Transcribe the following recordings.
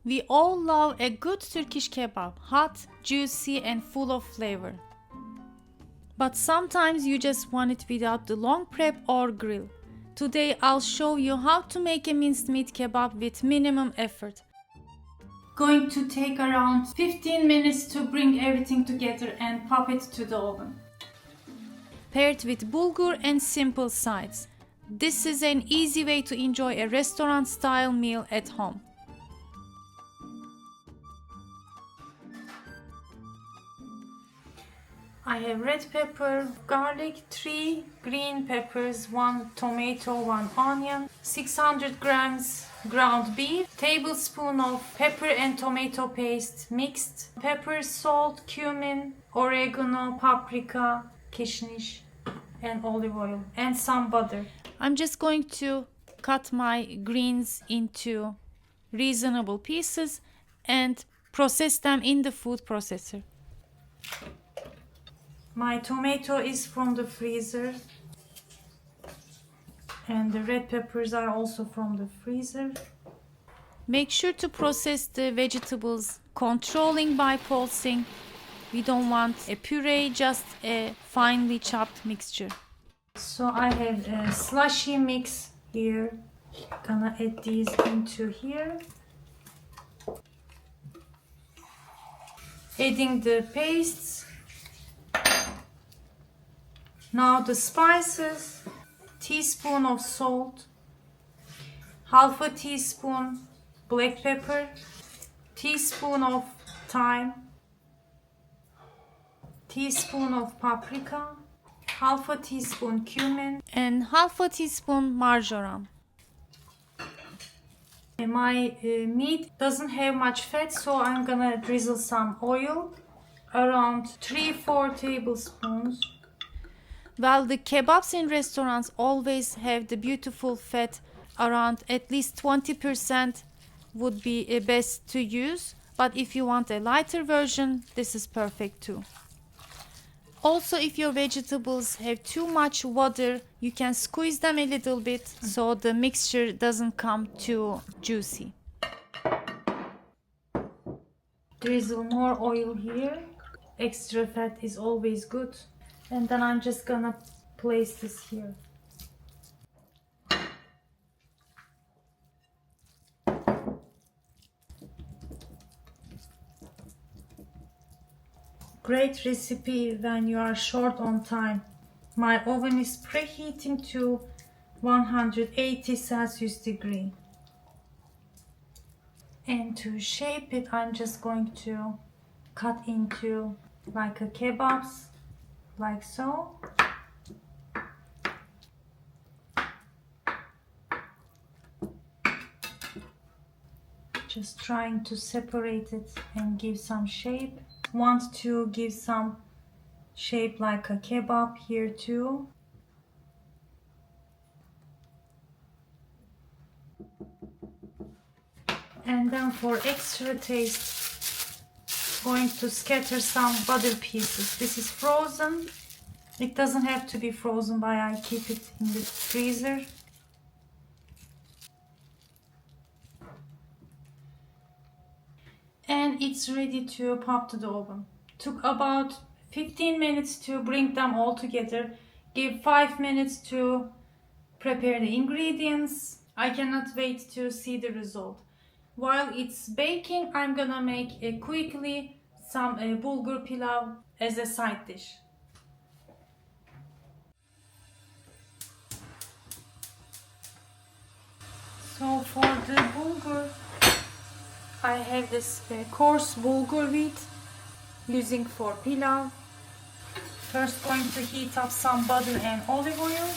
We all love a good Turkish kebab, hot, juicy and full of flavor. But sometimes you just want it without the long prep or grill. Today I'll show you how to make a minced meat kebab with minimum effort. Going to take around 15 minutes to bring everything together and pop it to the oven. Paired with bulgur and simple sides. This is an easy way to enjoy a restaurant-style meal at home. I have red pepper, garlic, 3 green peppers, 1 tomato, 1 onion, 600 grams ground beef, tablespoon of pepper and tomato paste mixed, pepper, salt, cumin, oregano, paprika, kishnish, and olive oil, and some butter. I'm just going to cut my greens into reasonable pieces and process them in the food processor. My tomato is from the freezer and the red peppers are also from the freezer. Make sure to process the vegetables, controlling by pulsing. We don't want a puree, just a finely chopped mixture. So I have a slushy mix here. Gonna add these into here. Adding the pastes. Now the spices, teaspoon of salt, half a teaspoon black pepper, teaspoon of thyme, teaspoon of paprika, half a teaspoon cumin, and half a teaspoon marjoram. My meat doesn't have much fat, so I'm gonna drizzle some oil, around 3-4 tablespoons. Well, the kebabs in restaurants always have the beautiful fat, around at least 20% would be best to use, but if you want a lighter version, this is perfect too. Also, if your vegetables have too much water, you can squeeze them a little bit so the mixture doesn't come too juicy. Drizzle more oil here. Extra fat is always good. And then I'm just gonna place this here. Great recipe when you are short on time. My oven is preheating to 180 Celsius degree. And to shape it, I'm just going to cut into like a kebabs. Like so. Just trying to separate it and give some shape. Want to give some shape like a kebab here too. And then for extra taste, going to scatter some butter pieces. This is frozen. It doesn't have to be frozen, but I keep it in the freezer. And it's ready to pop to the oven. Took about 15 minutes to bring them all together. Give 5 minutes to prepare the ingredients. I cannot wait to see the result. While it's baking, I'm gonna make quickly some bulgur pilaf as a side dish. So for the bulgur, I have this coarse bulgur wheat using for pilaf. First going to heat up some butter and olive oil.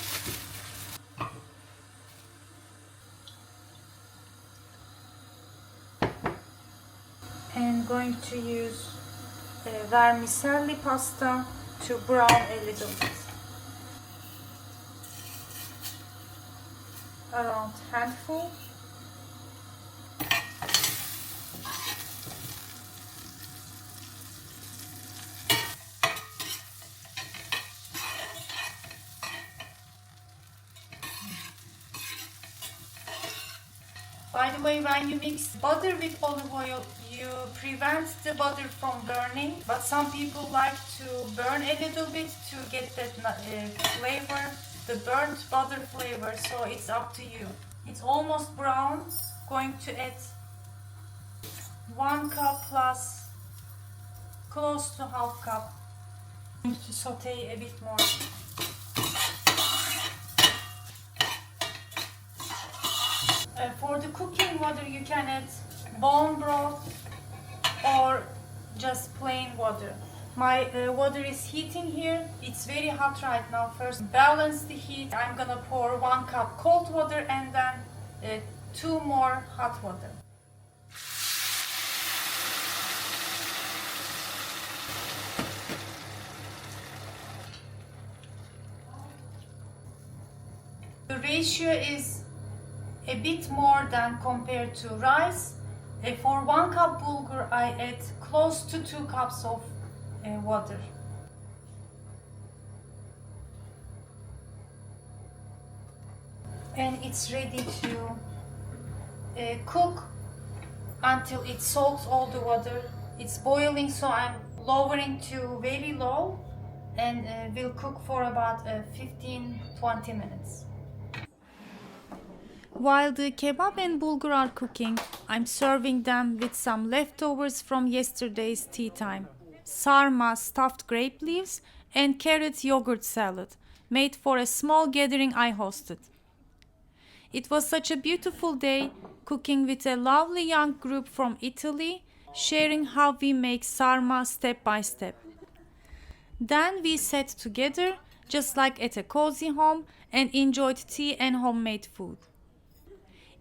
And going to use vermicelli pasta to brown a little bit. Around handful. By the the way, when you mix butter with olive oil, you prevent the butter from burning, but some people like to burn a little bit to get that flavor, the burnt butter flavor, so it's up to you. It's almost brown. Going to add 1 cup plus close to half cup. I'm going to saute a bit more. For the cooking water, you can add bone broth or just plain water. My water is heating here. It's very hot right now. First, balance the heat. I'm gonna pour 1 cup cold water and then 2 more hot water. The ratio is a bit more than compared to rice. For 1 cup bulgur, I add close to 2 cups of water. And it's ready to cook until it soaks all the water. It's boiling, so I'm lowering to very low, and will cook for about 15-20 minutes. While the kebab and bulgur are cooking, I'm serving them with some leftovers from yesterday's tea time. Sarma stuffed grape leaves and carrot yogurt salad, made for a small gathering I hosted. It was such a beautiful day, cooking with a lovely young group from Italy, sharing how we make sarma step by step. Then we sat together, just like at a cozy home, and enjoyed tea and homemade food.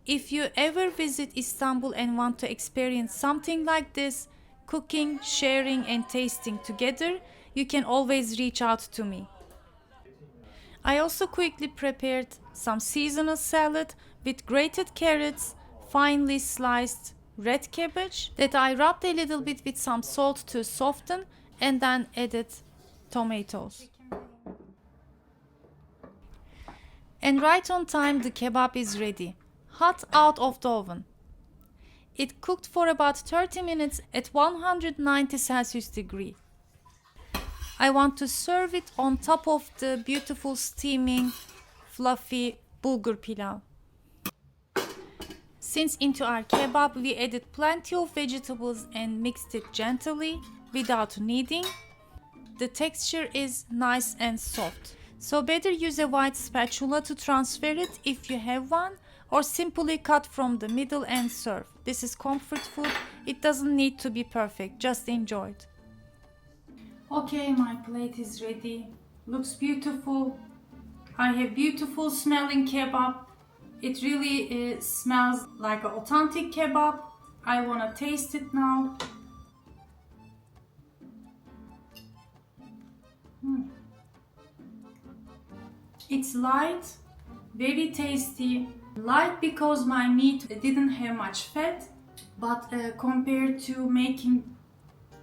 If you ever visit Istanbul and want to experience something like this, cooking, sharing and tasting together, you can always reach out to me. I also quickly prepared some seasonal salad with grated carrots, finely sliced red cabbage that I rubbed a little bit with some salt to soften, and then added tomatoes. And right on time, the kebab is ready, hot out of the oven. It cooked for about 30 minutes at 190 Celsius degree. I want to serve it on top of the beautiful steaming, fluffy bulgur pilaf. Since into our kebab we added plenty of vegetables and mixed it gently without kneading, the texture is nice and soft. So better use a wide spatula to transfer it if you have one, or simply cut from the middle and serve. This is comfort food. It doesn't need to be perfect, just enjoy it. Okay, my plate is ready. Looks beautiful. I have beautiful smelling kebab. It really smells like an authentic kebab. I want to taste it now. It's light, very tasty. Light because my meat didn't have much fat, but compared to making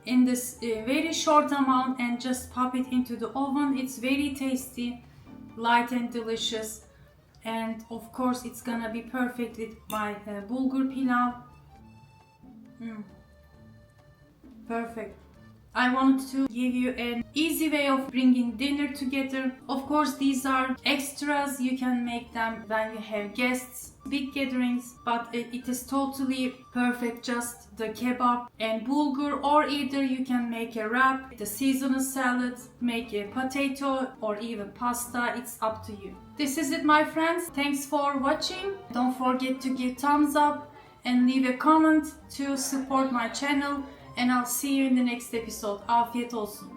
in this very short amount and just pop it into the oven, it's very tasty, light and delicious. And of course it's gonna be perfect with my bulgur pilaf. Perfect. I wanted to give you an easy way of bringing dinner together. Of course, these are extras. You can make them when you have guests, big gatherings, but it is totally perfect, just the kebab and bulgur, or either you can make a wrap, the seasonal salad, make a potato or even pasta. It's up to you. This is it, my friends. Thanks for watching. Don't forget to give thumbs up and leave a comment to support my channel. And I'll see you in the next episode. Afiyet olsun.